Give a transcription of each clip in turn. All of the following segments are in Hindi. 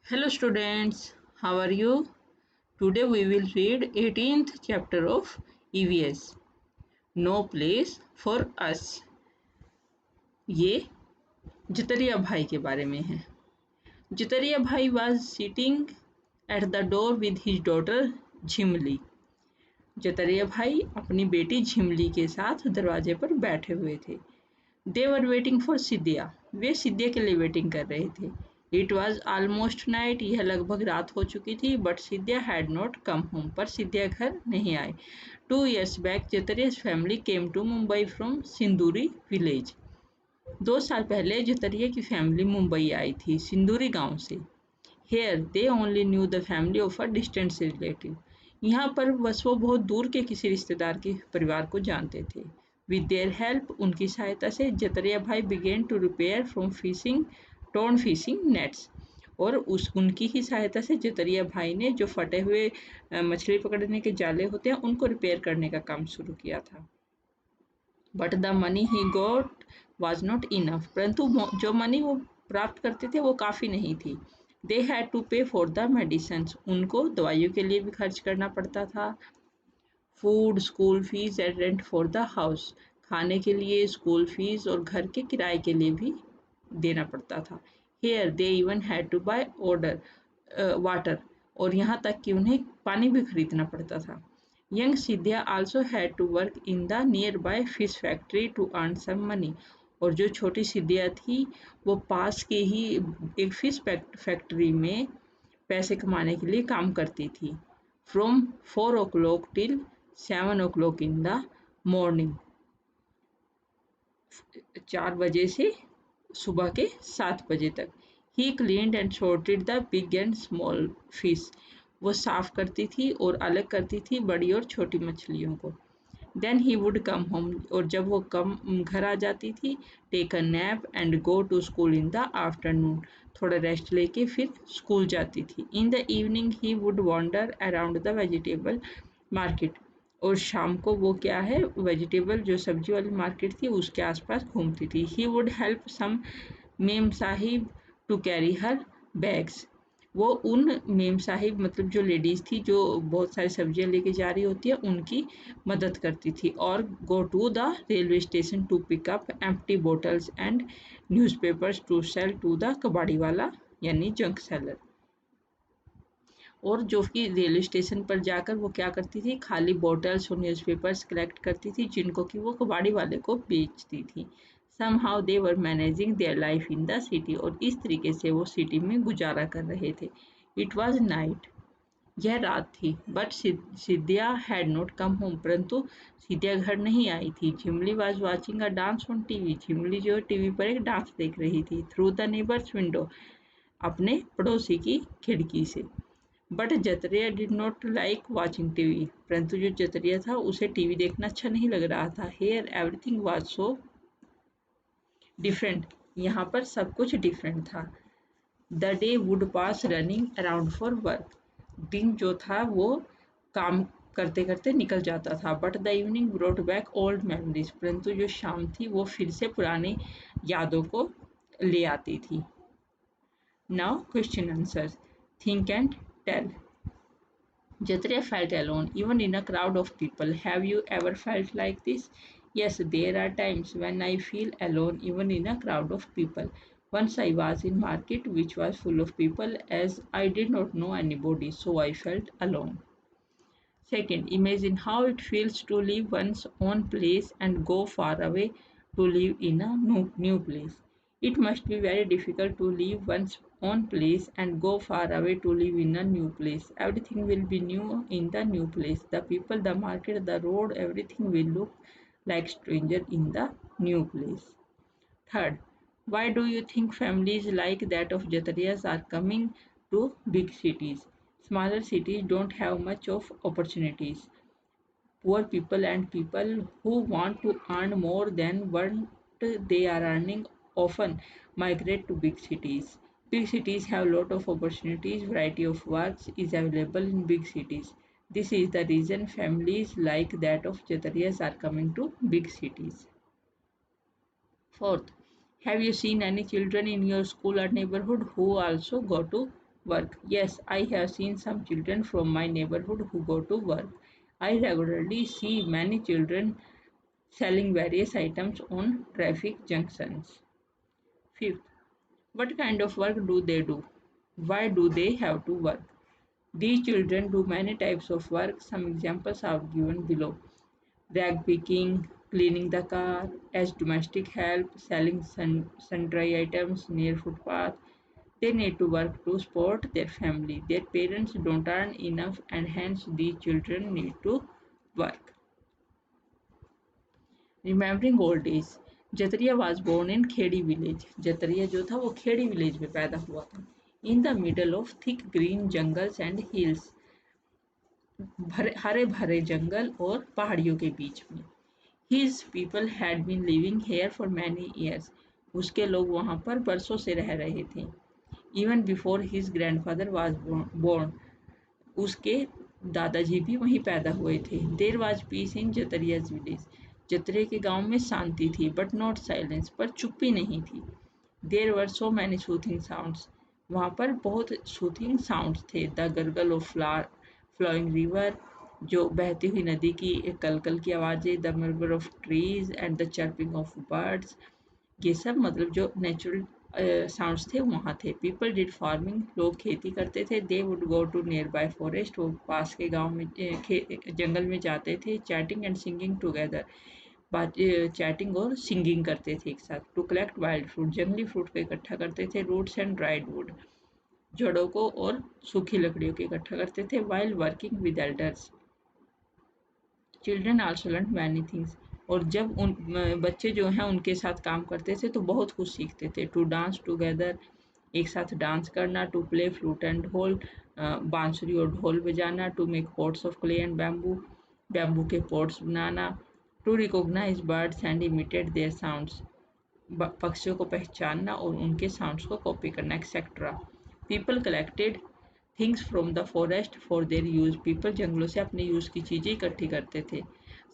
Hello students, how are you? Today we will read 18th chapter of EVS. No place for us. ये जितरिया भाई के बारे में है. जितरिया भाई was sitting at the door with his daughter झिमली. जितरिया भाई अपनी बेटी झिमली के साथ दरवाजे पर बैठे हुए थे. They were waiting for Scindia. वे सिद्धिया के लिए वेटिंग कर रहे थे. It was almost night. यह लगभग रात हो चुकी थी. But Scindia had not come home. पर सिद्धिया घर नहीं आए. 2 years back, जितरिया's family came to Mumbai from सिंदूरी village. 2 साल पहले जितरिया की फैमिली मुंबई आई थी सिंदूरी गांव से. Here they only knew the family of a distant relative. यहाँ पर बस वो बहुत दूर के किसी रिश्तेदार के परिवार को जानते थे. With their help, उनकी सहायता से जतरिया भाई began to repair from fishing torn fishing nets. और उनकी ही सहायता से जतरिया भाई ने जो फटे हुए मछली पकड़ने के जाले होते हैं उनको रिपेयर करने का काम शुरू किया था. But the money he got was not enough. परंतु जो मनी वो प्राप्त करते थे वो काफ़ी नहीं थी. दे हैड टू पे फॉर द मेडिसिन. उनको दवाइयों के लिए भी खर्च करना पड़ता था. Food, school fees and rent for the house. खाने के लिए, स्कूल फीस और घर के किराए के लिए भी देना पड़ता था. Here they even had to buy order water. और यहाँ तक कि उन्हें पानी भी खरीदना पड़ता था. Young Siddhiya also had to work in the nearby fish factory to earn some money. और जो छोटी सिद्धिया थी वो पास के ही एक फिश फैक्ट्री में पैसे कमाने के लिए काम करती थी. From 4 o'clock till 7 o'clock in the morning. 4 बजे से सुबह के 7 बजे तक. He cleaned and sorted the big and small fish. वो साफ करती थी और अलग करती थी बड़ी और छोटी मछलियों को. Then he would come home. और जब वो घर आ जाती थी, take a nap and go to school in the afternoon. थोड़ा रेस्ट लेके फिर स्कूल जाती थी. In the evening he would wander around the vegetable market. और शाम को वो क्या है वेजिटेबल जो सब्जी वाली मार्केट थी उसके आसपास घूमती थी. He would help some mem sahib to carry her bags. वो उन मेम साहिब मतलब जो लेडीज़ थी जो बहुत सारी सब्जियां लेके जा रही होती है उनकी मदद करती थी. और go to the railway station to pick up empty bottles and newspapers to sell to the kabadi wala यानी जंक सेलर. और जो कि रेलवे स्टेशन पर जाकर वो क्या करती थी खाली बॉटल्स और न्यूज़पेपर्स कलेक्ट करती थी जिनको कि वो कबाड़ी वाले को बेचती थी. somehow they were managing their life in the city. और इस तरीके से वो सिटी में गुजारा कर रहे थे. It was night. यह रात थी. But Siddhiya had not come home. परंतु सिद्धिया घर नहीं आई थी. Jhimli was watching a dance on TV. Jhimli जो टीवी पर एक डांस देख रही थी. Through the neighbours window. अपने पड़ोसी की खिड़की से. But Jatriya did not like watching TV. परंतु जो जतरिया था उसे टीवी देखना अच्छा नहीं लग रहा था. Here everything was so different. यहाँ पर सब कुछ डिफरेंट था. The day would pass running around for work. दिन जो था वो काम करते करते निकल जाता था. But the evening brought back old memories. परंतु जो शाम थी वो फिर से पुरानी यादों को ले आती थी. Now question answer. Think and tell. Jatria felt alone, even in a crowd of people. Have you ever felt like this? Yes, there are times when I feel alone, even in a crowd of people. Once I was in market which was full of people as I did not know anybody, so I felt alone. Second, imagine how it feels to leave one's own place and go far away to live in a new place. It must be very difficult to leave one's own place and go far away to live in a new place. Everything will be new in the new place. The people, the market, the road, everything will look like stranger in the new place. Third, why do you think families like that of Jatariyas are coming to big cities? Smaller cities don't have much of opportunities. Poor people and people who want to earn more than what they are earning often migrate to big cities. Big cities have a lot of opportunities, variety of works is available in big cities. This is the reason families like that of Jatariyas are coming to big cities. Fourth, have you seen any children in your school or neighborhood who also go to work. Yes, I have seen some children from my neighborhood who go to work. I regularly see many children selling various items on traffic junctions. Fifth, what kind of work do they do? Why do they have to work? These children do many types of work. Some examples are given below. Rag picking, cleaning the car, as domestic help, selling sundry items near footpath. They need to work to support their family. Their parents don't earn enough and hence these children need to work. Remembering old days. Jatariya was born in Khedi village. Jatariya जो था वो खेड़ी विलेज में पैदा हुआ था. In the middle of thick green jungles and hills. हरे भरे जंगल और पहाड़ियों के बीच में. His people had been living here for many years. उसके लोग वहाँ पर बरसों से रह रहे थे. Even before his grandfather was born. उसके दादाजी भी वहीं पैदा हुए थे. There was peace in Jatariya's village. जतरे के गांव में शांति थी, but not silence. पर चुप्पी नहीं थी. There were so many soothing sounds. वहाँ पर बहुत soothing sounds थे. The gurgle of flowing river, जो बहती हुई नदी की कलकल की आवाज़ें, the murmur of trees and the chirping of birds. ये सब मतलब जो नेचुरल साउंड्स थे वहाँ थे. पीपल डिड फार्मिंग, लोग खेती करते थे. They would go to nearby forest, वो पास के गांव में जंगल में जाते थे. चैटिंग एंड सिंगिंग टुगेदर, बात चैटिंग और सिंगिंग करते थे एक साथ. टू कलेक्ट वाइल्ड फ्रूट, जंगली फ्रूट को इकट्ठा करते थे. रूट्स एंड ड्राइड वुड, जड़ों को और सूखी लकड़ियों को इकट्ठा करते थे. While working with elders, children also learn many things, और जब उन बच्चे जो हैं उनके साथ काम करते थे तो बहुत कुछ सीखते थे. टू डांस टुगेदर, एक साथ डांस करना. टू प्ले फ्लूट एंड ढोल, बांसुरी और ढोल बजाना. To make pots of clay and bamboo, bamboo के पॉट्स बनाना. To recognise birds and imitate their sounds, पक्षियों को पहचानना और उनके साउंड्स को कॉपी करना, etcetera. People collected things from the forest for their use, people जंगलों से अपने यूज की चीज़ें इकट्ठी करते थे.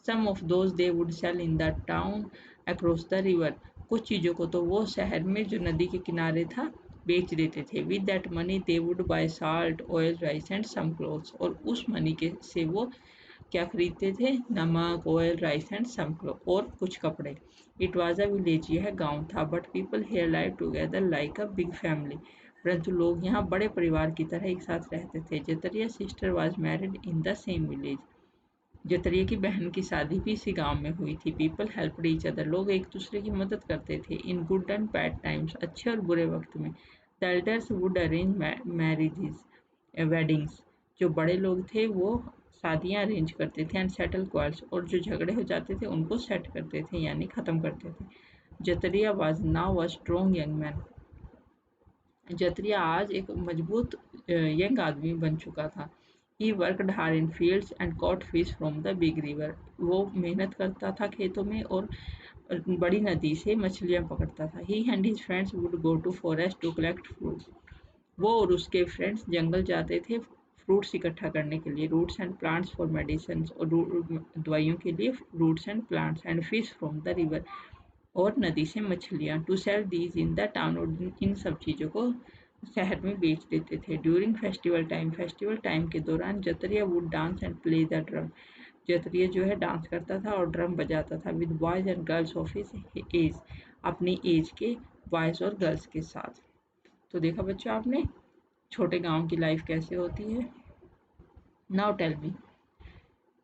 Some of those they would sell in the town across the river, कुछ चीज़ों को तो वो शहर में जो नदी के किनारे था बेच देते थे. With that money they would buy salt, oil, rice and some clothes, और उस मनी के से वो क्या खरीदते थे? नमक, oil, rice and some cloth, और कुछ कपड़े. इट वॉज अ विलेज, यह गाँव था. But people here live together like a big family, परंतु लोग यहाँ बड़े परिवार की तरह एक साथ रहते थे. Jatriya sister was married in the same village, Jatriya की बहन की शादी भी इसी गांव में हुई थी. पीपल हेल्प ईच अदर, लोग एक दूसरे की मदद करते थे. In good and bad times, अच्छे और बुरे वक्त में. The elders would arrange marriages, weddings, जो बड़े लोग थे वो शादियां अरेंज करते थे. एंड सेटल क्वार्स, और जो झगड़े हो जाते थे उनको सेट करते थे यानी ख़त्म करते थे. Jatriya was now a strong young man, Jatriya आज एक मजबूत यंग आदमी बन चुका था. He worked hard in fields and caught fish from the big river, वो मेहनत करता था खेतों में और बड़ी नदी से मछलियाँ पकड़ता था. He and his friends would go to forest to collect fruit, वो और उसके फ्रेंड्स जंगल जाते थे फ्रूट्स इकट्ठा करने के लिए. Roots and plants for medicine, और दवाइयों के लिए roots and plants. And fish from the river, और नदी से मछलियाँ. To sell these in the town, और इन सब चीज़ों को शहर में बेच देते थे. During festival time, festival time के दौरान Jatriya would dance and play the drum, Jatriya जो है डांस करता था और ड्रम बजाता था. With boys and girls of his age, अपनी एज के बॉयज़ और गर्ल्स के साथ. तो देखा बच्चों आपने छोटे गांव की लाइफ कैसे होती है. Now tell me,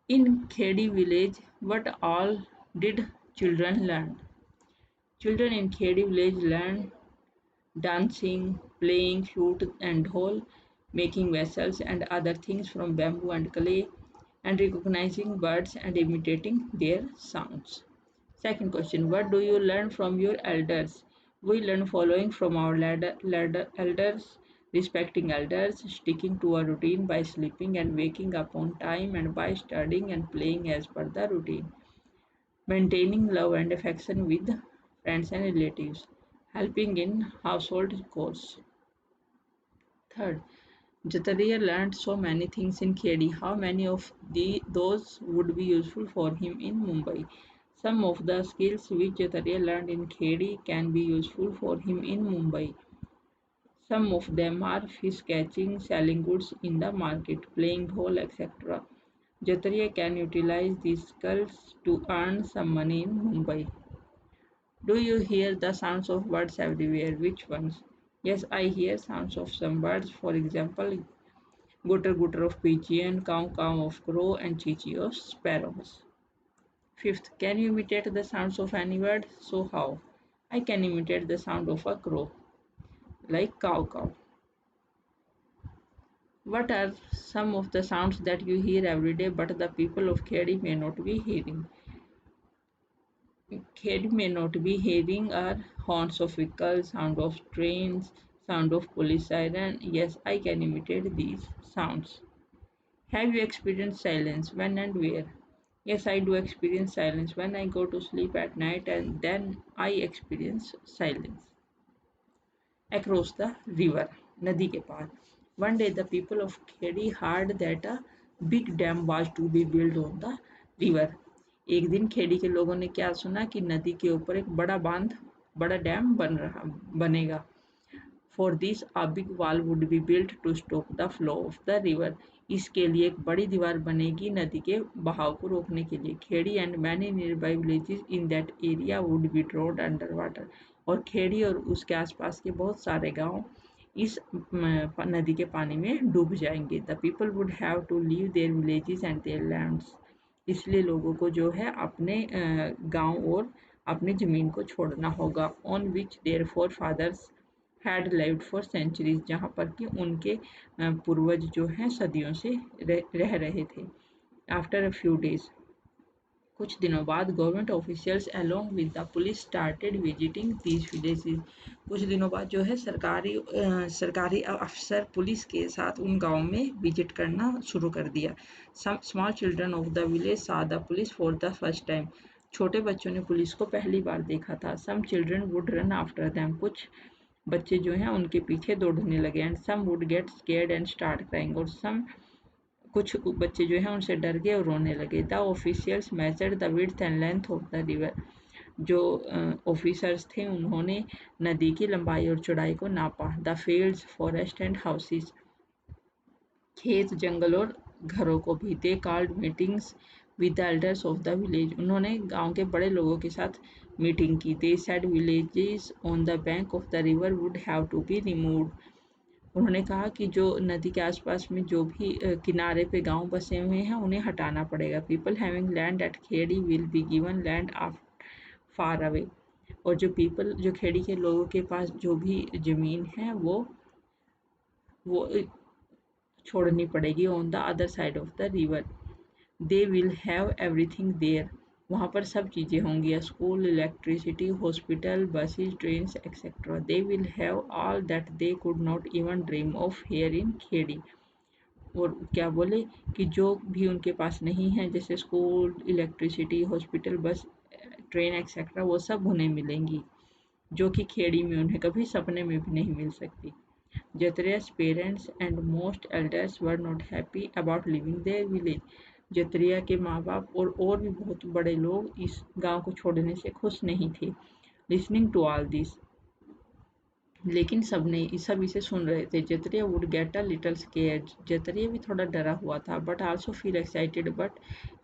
in Khedi village what all did children learn. Children in Khedi village learn dancing, playing flute and dhol, making vessels and other things from bamboo and clay, and recognizing birds and imitating their sounds. Second question, what do you learn from your elders? We learn following from our elders, respecting elders, sticking to a routine by sleeping and waking up on time, and by studying and playing as per the routine. Maintaining love and affection with friends and relatives, helping in household chores. Third, Jatariya learned so many things in Khedi. How many of those would be useful for him in Mumbai? Some of the skills which Jatariya learned in Khedi can be useful for him in Mumbai. Some of them are fish catching, selling goods in the market, playing ball, etc. Jatariya can utilize these skills to earn some money in Mumbai. Do you hear the sounds of birds everywhere? Which ones? Yes, I hear sounds of some birds. For example, gutter gutter of pigeon, cow cow of crow, and chee chee of sparrows. Fifth, can you imitate the sounds of any bird? So how? I can imitate the sound of a crow, like cow cow. What are some of the sounds that you hear every day but the people of Khedi may not be hearing? Khedi may not be hearing are horns of vehicles, sound of trains, sound of police siren. Yes, I can imitate these sounds. Have you experienced silence? When and where? Yes, I do experience silence when I go to sleep at night and then I experience silence. Across the river, Nadi ke paar. One day the people of Khedi heard that a big dam was to be built on the river. एक दिन खेड़ी के लोगों ने क्या सुना कि नदी के ऊपर एक बड़ा बांध बड़ा डैम बनेगा. For this, a big wall would be built to stop the flow of the river. इसके लिए एक बड़ी दीवार बनेगी नदी के बहाव को रोकने के लिए. Khedi and many nearby villages in that area would be drowned under water. और खेड़ी और उसके आसपास के बहुत सारे गांव इस नदी के पानी में डूब जाएंगे. The people would have to leave their villages and their lands. इसलिए लोगों को जो है अपने गांव और अपनी ज़मीन को छोड़ना होगा. On which their forefathers had lived for centuries, जहाँ पर कि उनके पूर्वज जो हैं सदियों से रह रहे थे. After a few days, कुछ दिनों बाद government officials along with the police started visiting these villages. कुछ दिनों बाद जो है सरकारी अफसर पुलिस के साथ उन गाँव में विजिट करना शुरू कर दिया. Some small children of the village saw the police for the first time. छोटे बच्चों ने पुलिस को पहली बार देखा था. Some children would run after them. कुछ बच्चे जो हैं उनके पीछे दौड़ने लगे. And some would get scared and start crying. और कुछ बच्चे जो हैं उनसे डर गए और रोने लगे. The officials measured the width and length of the river. जो ऑफिसर्स थे उन्होंने नदी की लंबाई और चौड़ाई को नापा. The fields, forest and houses. खेत, जंगल और घरों को भी. They called meetings with the elders of the village. उन्होंने गांव के बड़े लोगों के साथ मीटिंग की. They said villages on the bank of the river would have to be removed. उन्होंने कहा कि जो नदी के आसपास में जो भी किनारे पे गांव बसे हुए हैं उन्हें हटाना पड़ेगा. People having land at Khedi will be given land far away. और जो खेड़ी के लोगों के पास जो भी ज़मीन है वो छोड़नी पड़ेगी. On the other side of the river. They will have everything there. वहाँ पर सब चीज़ें होंगी. School, electricity, hospital, buses, trains etcetera. They will have all that they could not even dream of here in Khedi. और क्या बोले कि जो भी उनके पास नहीं है जैसे स्कूल, इलेक्ट्रिसिटी, हॉस्पिटल, बस, ट्रेन एक्सेट्रा वो सब उन्हें मिलेंगी जो कि खेड़ी में उन्हें कभी सपने में भी नहीं मिल सकती. Jatriya's parents and most elders were not happy about leaving their village. जत्रिया के माँ बाप और भी बहुत बड़े लोग इस गांव को छोड़ने से खुश नहीं थे. Listening to all this, लेकिन सब इसे सुन रहे थे. Jatriya would get a little scared. Jatriya भी थोड़ा डरा हुआ था. But also feel excited. But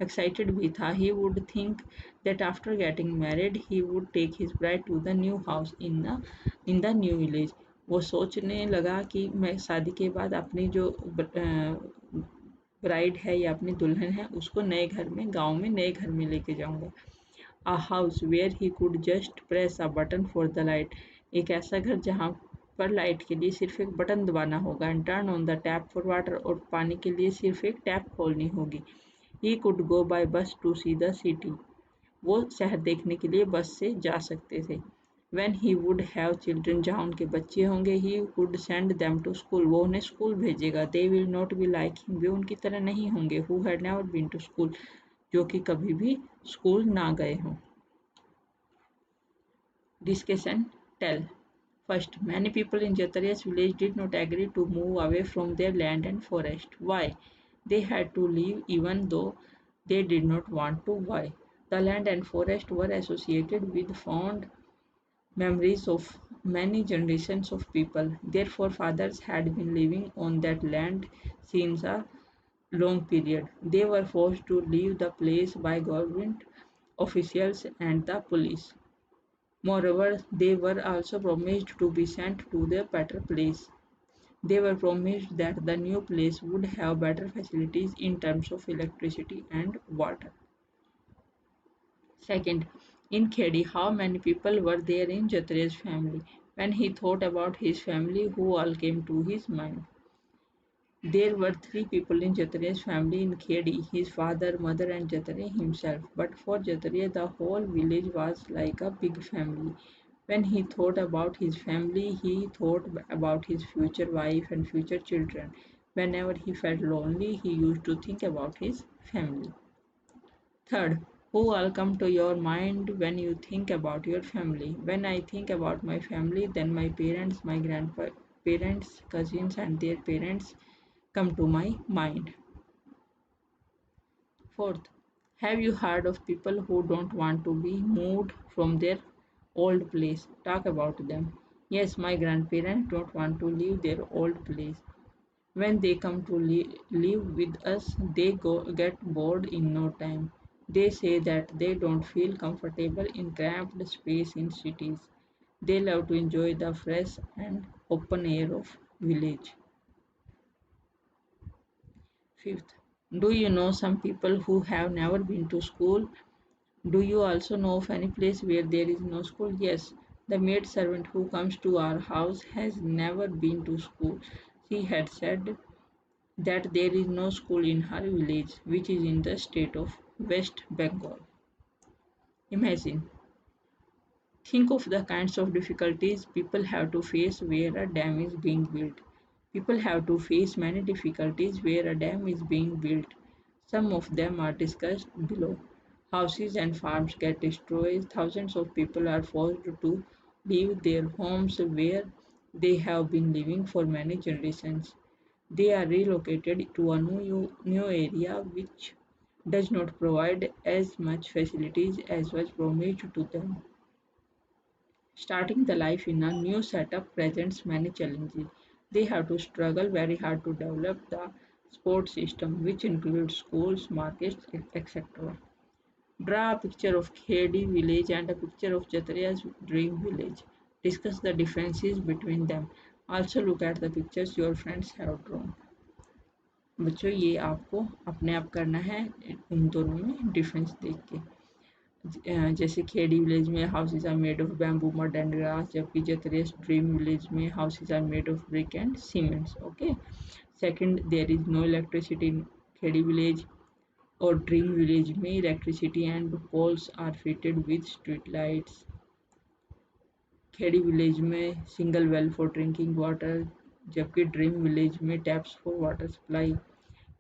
excited भी था. He would think that after getting married he would take his bride to the new house in the new village. वो सोचने लगा कि मैं शादी के बाद अपनी जो ब्राइड है या अपनी दुल्हन है उसको नए घर में गांव में नए घर में लेके जाऊंगा. A house where he could just press a button for the light. एक ऐसा घर जहाँ पर लाइट के लिए सिर्फ एक बटन दबाना होगा. And turn on the tap for water. और पानी के लिए सिर्फ एक टैप खोलनी होगी. He could go by bus to see the city. वो शहर देखने के लिए बस से जा सकते थे. When he would have children, जहाँ उनके बच्चे होंगे, he would send them to school. वो उन्हें स्कूल भेजेगा. They will not be like him. वे उनकी तरह नहीं होंगे. Who had never been to school. जो कि कभी भी स्कूल ना गए हों. Discussion tell. First, many people in Jatariya's village did not agree to move away from their land and forest. Why? They had to leave even though they did not want to. Why? The land and forest were associated with fond memories of many generations of people. Their forefathers had been living on that land since a long period. They were forced to leave the place by government officials and the police. Moreover, they were also promised to be sent to a better place. They were promised that the new place would have better facilities in terms of electricity and water. Second, in Khedi, how many people were there in Jatriya's family? When he thought about his family, who all came to his mind? There were three people in Jatriya's family in Khedi, his father, mother and Jatriya himself. But for Jatriya, the whole village was like a big family. When he thought about his family, he thought about his future wife and future children. Whenever he felt lonely, he used to think about his family. Third, who all come to your mind when you think about your family? When I think about my family, then my parents, my grandparents, cousins, and their parents come to my mind. Fourth, have you heard of people who don't want to be moved from their old place? Talk about them. Yes, my grandparents don't want to leave their old place. When they come to live with us, they get bored in no time. They say that they don't feel comfortable in cramped space in cities. They love to enjoy the fresh and open air of village. Fifth, do you know some people who have never been to school? Do you also know of any place where there is no school? Yes, the maid servant who comes to our house has never been to school. She had said that there is no school in her village, which is in the state of West Bengal. Imagine, think of the kinds of difficulties people have to face where a dam is being built. People have to face many difficulties where a dam is being built. Some of them are discussed below. Houses and farms get destroyed. Thousands of people are forced to leave their homes where they have been living for many generations. They are relocated to a new area which does not provide as much facilities as was promised to them. Starting the life in a new setup presents many challenges. They have to struggle very hard to develop the support system, which includes schools, markets, etc. Draw a picture of Khedi village and a picture of Chatriya's dream village. Discuss the differences between them. Also look at the pictures your friends have drawn. बच्चों ये आपको अपने आप करना है उन दोनों में डिफरेंस देख के। जैसे खेड़ी विलेज में houses are made of bamboo mud and grass, जबकि जतरेस ड्रीम विलेज में houses are made of brick and cements. Okay, second, there is no electricity in Khedi village और ड्रीम विलेज में electricity and poles are fitted with street lights. Khedi village में single well for drinking water, जबकि ड्रीम विलेज में taps for water supply.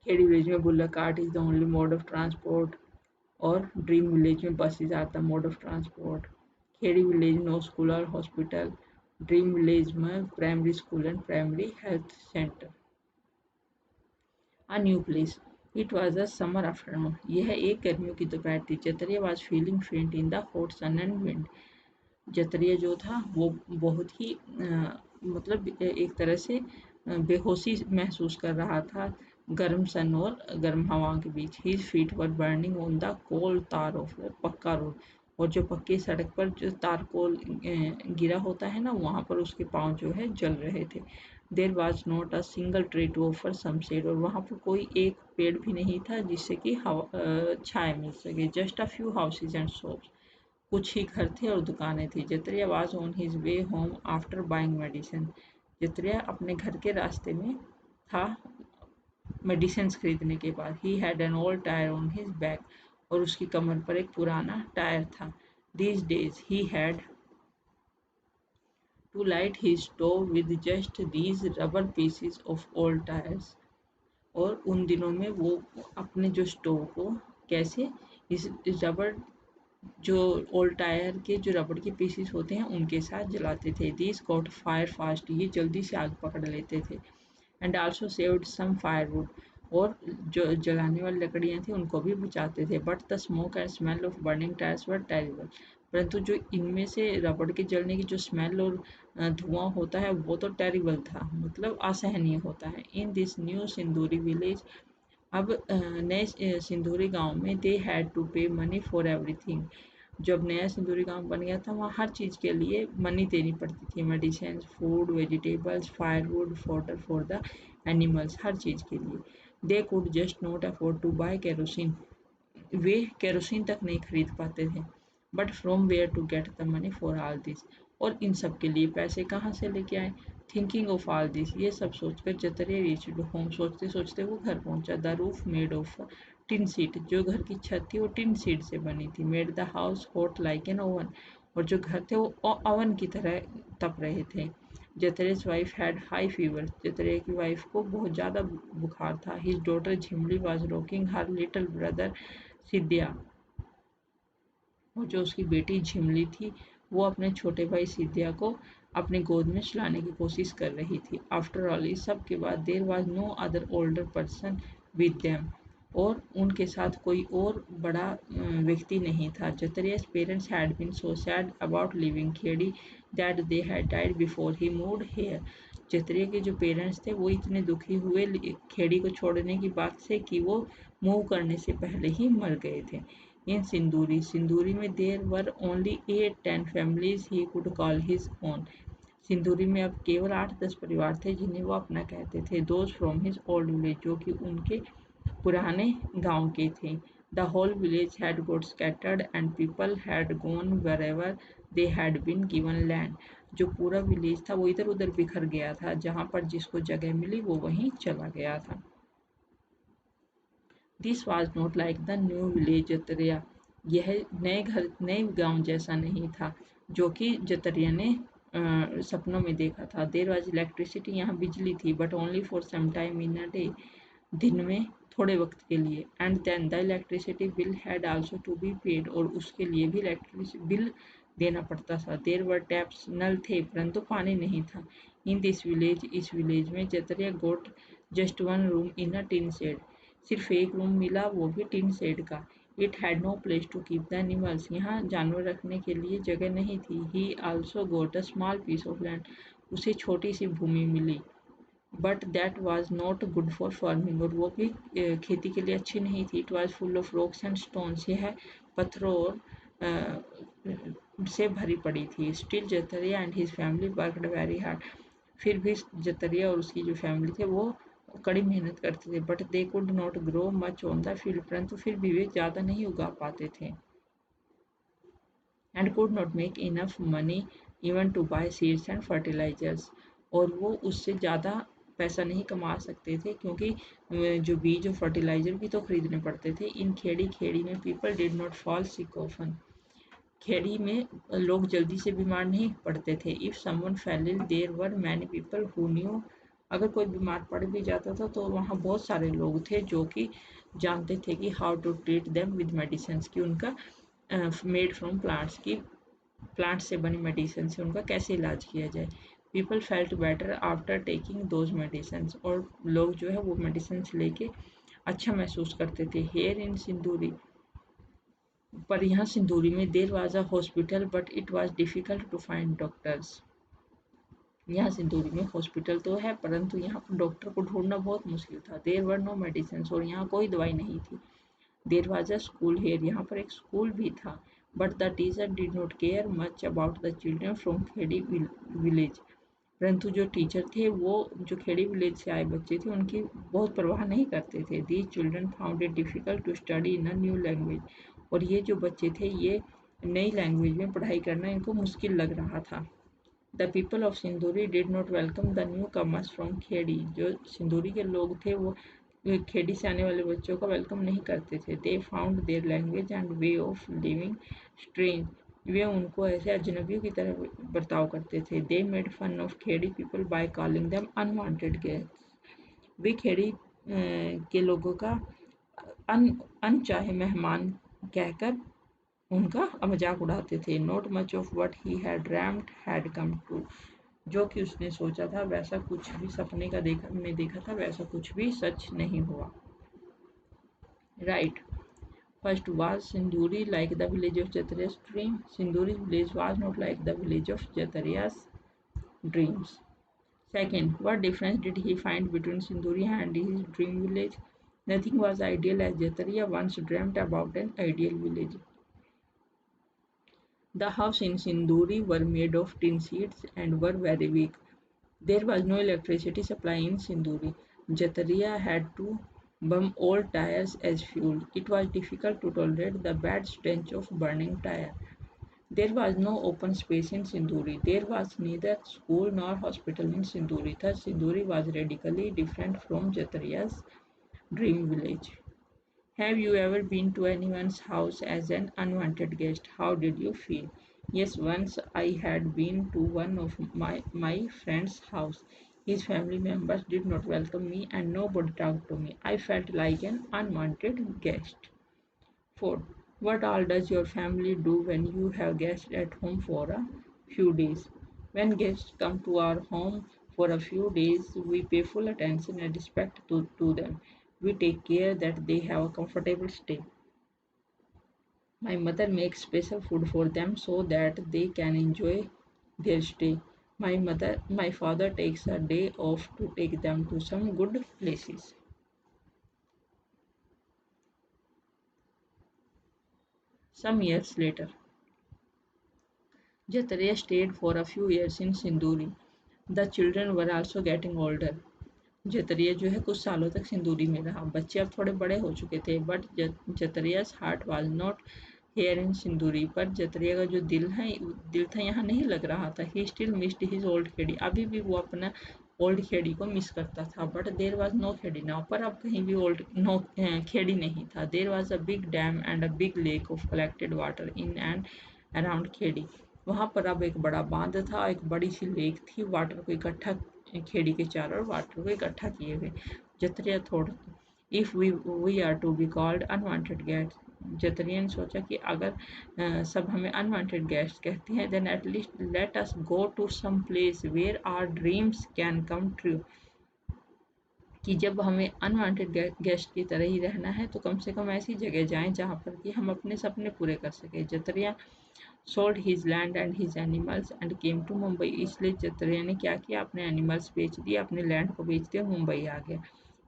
Khedi village में bullock cart is the only mode of transport और ड्रीम विलेज में buses are the mode of transport. Khedi village no school और हॉस्पिटल, ड्रीम विलेज में primary school and primary health centre. A new place. It was a summer afternoon. यह एक गर्मियों की दोपहर थी. Jataria was feeling faint in the hot sun and wind. जतरिया जो था वो बहुत ही मतलब एक तरह से बेहोशी महसूस कर रहा था गर्म सन और गर्म हवाओं के बीच। His feet were burning on the coal tar of the पक्का रोड, और जो पक्की सड़क पर जो तारकोल गिरा होता है ना, वहाँ पर उसके पाँव जो है जल रहे थे। There was not a single tree to offer some shade, और वहाँ पर कोई एक पेड़ भी नहीं था जिससे कि छाया मिल सके। Just a few houses and shops, कुछ ही घर थे और दुकानें थी। Jatriya was on his way home after buying medicine. Jatriya अपने घर के रास्ते में था मेडिसिन खरीदने के बाद। He had an old tyre on his back, और उसकी कमर पर एक पुराना टायर था। These days he had to light his stove with just these rubber pieces of old tyres, और उन दिनों में वो अपने जो स्टोव को कैसे इस रबर जो ओल्ड टायर के जो रबड़ के पीसेस होते हैं उनके साथ जलाते थे। दीज कॉट फायर फास्ट, ये जल्दी से आग पकड़ लेते थे। And also saved some firewood, और जो जलाने वाली लकड़ियाँ थी उनको भी बचाते थे। But the smoke and smell of burning tyres were terrible, परंतु जो इनमें से रबड़ के जलने की जो स्मेल और धुआं होता है वो तो टेरिबल था, मतलब असहनीय होता है। इन दिस न्यू सिंदूरी विलेज, अब नए सिंदूरी गांव में दे हैड टू पे मनी फॉर एवरीथिंग। जब नया सिंदूरी गांव बन गया था वहाँ हर चीज़ के लिए मनी देनी पड़ती थी, medicine, food, vegetables, firewood, fodder for the animals, हर चीज़ के लिए। They could just not afford to buy kerosene, वे केरोसिन तक नहीं खरीद पाते थे। But from where to get the money for all this, और इन सब के लिए पैसे कहाँ से लेके आए। थिंकिंग ऑफ ऑल दिस, ये सब सोचकर जतरे रीच्ड होम, सोचते सोचते वो घर पहुंचा। The roof made of tin seat, जो घर की छत थी वो टिन सीट से बनी थी। Made the house hot like an oven, और जो घर थे वो ओवन की तरह तप रहे थे। Jatre's wife had high fever, Jatre की वाइफ को बहुत ज़्यादा बुखार था। His daughter Jhimli was rocking her little brother Siddhiya, और जो उसकी बेटी झिमली थी वो अपने छोटे भाई सिद्धिया को अपनी गोद में सुलाने की कोशिश कर रही थी। आफ्टर ऑल, इस सब के बाद, there was no other older person with them, और उनके साथ कोई और बड़ा व्यक्ति नहीं था। Jatriya's parents had been so sad about leaving Khedi that they had died before he moved here. Jatriya के जो पेरेंट्स थे वो इतने दुखी हुए खेड़ी को छोड़ने की बात से कि वो मूव करने से पहले ही मर गए थे। इन सिंदूरी, सिंदूरी में there were only 8-10 families he could call his own. Sinduri में अब केवल 8-10 परिवार थे जिन्हें वो अपना कहते थे। Those from his old village, जो कि उनके पुराने गांव के थे। The whole village had got scattered and people had gone wherever they had been given land. जो पूरा विलेज था वो इधर उधर बिखर गया था, जहाँ पर जिसको जगह मिली वो वहीं चला गया था। This was not like the new village Jatriya, यह नए गांव जैसा नहीं था जो कि जतरिया ने सपनों में देखा था। देर वॉज इलेक्ट्रिसिटी, यहाँ बिजली थी, but only for some time in a day, दिन में थोड़े वक्त के लिए। And then the electricity bill had also to be paid, और उसके लिए भी इलेक्ट्रिसिटी बिल देना पड़ता था। देर वर टैप्स, नल थे परंतु पानी नहीं था। इन दिस विलेज, इस विलेज में Jatriya got just one room in a tin shed, सिर्फ एक रूम मिला, वो भी टिन शेड का। It had no place to keep the animals, यहाँ जानवर रखने के लिए जगह नहीं थी। He also got a small piece of land, उसे छोटी सी भूमि मिली। But that was not good for farming, और वो भी खेती के लिए अच्छी नहीं थी। It was full of rocks and stones, यह पत्थरों और से भरी पड़ी थी। Still Jatriya and his family worked very hard, फिर भी जतरिया और उसकी जो फैमिली थे वो कड़ी मेहनत करते थे। But they could not grow much on the field, परंतु फिर भी वे ज़्यादा नहीं उगा पाते थे। And could not make enough money even to buy seeds and fertilisers, और वो उससे ज़्यादा पैसा नहीं कमा सकते थे क्योंकि जो बीज और फर्टिलाइजर भी तो खरीदने पड़ते थे। इन खेड़ी में people did not fall sick often, Khedi में लोग जल्दी से बीमार नहीं पड़ते थे। If someone fell ill there were many people who knew, अगर कोई बीमार पड़ भी जाता था तो वहाँ बहुत सारे लोग थे जो कि जानते थे कि how to treat them with medicine, की उनका मेड फ्रॉम प्लांट्स की, प्लांट से बनी मेडिसिन से उनका कैसे इलाज किया जाए। People felt better after taking those medicine, और लोग जो है वो मेडिसिन लेके अच्छा महसूस करते थे। हेयर इन सिंदूरी, पर यहाँ सिंदूरी में there was a hospital but it was difficult to find doctors, यहाँ सिंदूरी में हॉस्पिटल तो है परंतु यहाँ पर डॉक्टर को ढूंढना बहुत मुश्किल था। देर वर नो मेडिसिन, और यहाँ कोई दवाई नहीं थी। There was a school here, यहाँ पर एक स्कूल भी था। But the teacher did not care much about the children from Khedi village, परंतु जो टीचर थे वो जो खेड़ी विलेज से आए बच्चे थे उनकी बहुत परवाह नहीं करते थे। These children found it difficult to study in a new language, और ये जो बच्चे थे ये नई लैंग्वेज में पढ़ाई करना इनको मुश्किल लग रहा था। The people of Sinduri did not welcome the newcomers from Khedi, जो सिंदूरी के लोग थे वो खेड़ी से आने वाले बच्चों का वेलकम नहीं करते थे। They found their language and way of living strange, वे उनको ऐसे अजनबियों की तरह बर्ताव करते थे। They made fun of Khedi people by calling them unwanted guests, वे खेड़ी के लोगों का अनचाहे मेहमान कहकर उनका मजाक उड़ाते थे। Not much of what he had dreamed had come true, जो कि उसने सोचा था वैसा कुछ भी सपने का देखा था वैसा कुछ भी सच नहीं हुआ। Right, First, was Sinduri like the village of Jatariya's dream? Sinduri's village was not like the village of Jatariya's dreams. Second, what difference did he find between Sinduri and his dream village? Nothing was ideal as Jatariya once dreamt about an ideal village. The houses in Sinduri were made of tin sheets and were very weak. There was no electricity supply in Sinduri. Jataria had to burn old tires as fuel. It was difficult to tolerate the bad stench of burning tire. There was no open space in Sinduri. There was neither school nor hospital in Sinduri. Thus, Sinduri was radically different from Jataria's dream village. Have you ever been to anyone's house as an unwanted guest? How did you feel? Yes, once I had been to one of my friend's house. His family members did not welcome me and nobody talked to me. I felt like an unwanted guest. 4. What all does your family do when you have guests at home for a few days? When guests come to our home for a few days, we pay full attention and respect to them. We take care that they have a comfortable stay. My mother makes special food for them so that they can enjoy their stay. My father takes a day off to take them to some good places. Some years later, Jataria stayed for a few years in Sinduri. The children were also getting older. जतरिया जो है कुछ सालों तक सिंदूरी में रहा। बच्चे अब थोड़े बड़े हो चुके थे but Jatriya's heart was not here in Sinduri. पर जतरिया का जो दिल था यहाँ नहीं लग रहा था। He still missed his old Khedi. अभी भी वो अपना ओल्ड खेड़ी को मिस करता था। But there was no Khedi now. पर अब कहीं भी ओल्ड नो खेड़ी नहीं था। There was a big dam and a big lake of collected water in and around Khedi. वहाँ पर अब एक बड़ा बांध था, एक बड़ी सी लेक थी, वाटर को इकट्ठा खेड़ी के चारों ओर वाटर को इकट्ठा किए हुए। Jatriya thought if we are to be called unwanted guest. Jatriya ने सोचा कि अगर सब हमें अनवांटेड गेस्ट कहते हैं then at least let us go to some place where our dreams can come true. कि जब हमें अनवांटेड गेस्ट की तरह ही रहना है तो कम से कम ऐसी जगह जाएं जहाँ पर कि हम अपने सपने पूरे कर सकें। जतरिया sold his land and his animals and came to Mumbai. इसलिए जतरिया ने क्या किया, अपने एनिमल्स बेच दिए, अपने लैंड को बेच दिया, मुंबई आ गया।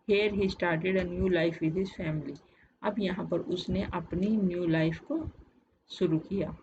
Here he started a new life with his family। अब यहाँ पर उसने अपनी न्यू लाइफ को शुरू किया।